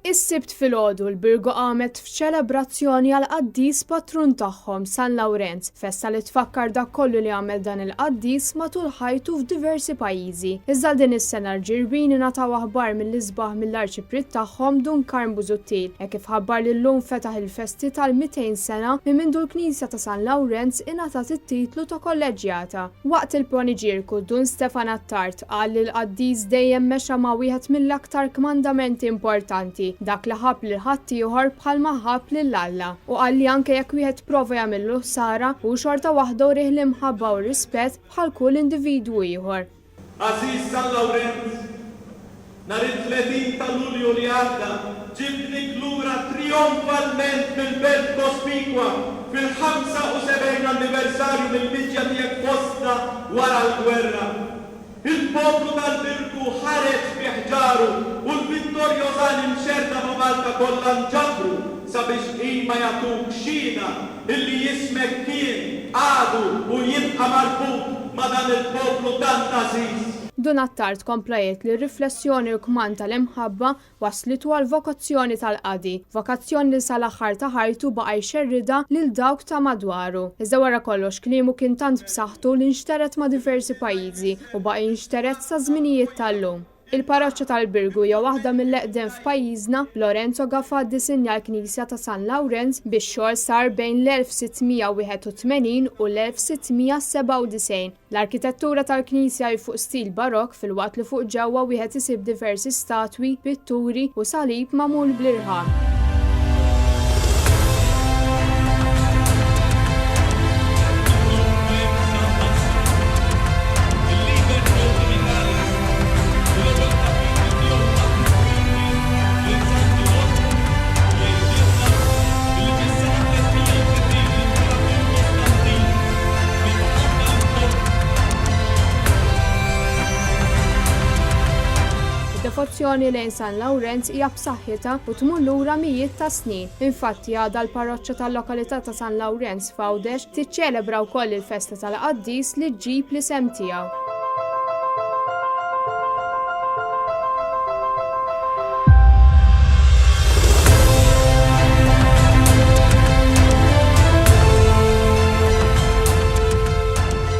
Is-sibt filgħodu l-Birgu qamet f'ċelebrazzjoni għal qaddis patrun tagħhom San Lawrenz, festa li tfakkar dak kollu li għamel dan il-qaddis matul ħajtu f'diversi pajjiżi. Iżda din is-sena l-ġirbin ingħataw aħbar mill-isbaħ mill-arċipriet tagħhom Dunkarn Busuttil, hekk kif ħabbar li llum fetaħ il-festi tal-200 sena minn mindu l-Knisja ta' San Lawrenz ingħatat it-titlu ta' kolleġjata. Waqt il-poniġierku Dun Stefan Attart qal li l-qaddis dejjem mexa ma' wieħed mill-aktar kmandamenti importanti, dak li ħab lil ħadd ieħor bħalma ħab lill-Alla, u qal li anke jekk wieħed prova jagħmillu ħsara u xorta waħda urih l-imħabba u rispett bħal kull individwu ieħor. Aziz San Lawrenz, nhar it-30 ta' Lulju li għadda ġibnik lura trionfalment mill-Belt Kospikwa fil-75 anniversarju mill-biġġja tiegħek fostna wara l-gwerra. Il-poplu tal-Birgu ħareġ fi ħġaru u l-vittorjożani mxerda ma' Malta kollha nġabru sabiex ima jagħtuk xhieda illi jismek kien għadu u jibqa' marbut ma' dan il-poplu tant ażiż. Dun Attart kompla jgħid li r-riflessjoni u kman tal-imħabba waslitu għal vokazzjoni tal-qadi, vokazzjoni li sal-aħħar ta' ħajtu baqa' jxerrida lil dawk ta' madwaru. Iżda wara kollox kliemu kien tant b'saħħtu li nxteret ma' diversi pajjiżi u baqa' jinxteret sa' żminijiet tal-lum. Il-parroċċa tal-Birgu hija waħda mill-eqdem f'pajjiżna. Lorenzo Gaffa ddisinja l-Knisja ta' San Lawrenz biex xogħol sar bejn l-1681 u l-1697. L-arkitettura tal-Knisja hi fuq stil barokk filwaqt li fuq ġewwa wieħed isib diversi statwi, pitturi u salib magħmul bl-irħam. Devozzjoni lejn San Lawrenz hija b'saħħitha u tmur lura mijiet ta' snin. Infatti għadha l-parroċċa tal-lokalità ta' San Lawrenz f'Għawdex tiċċelebra wkoll il-festa tal-qaddis li ġġib l-isem tiegħu.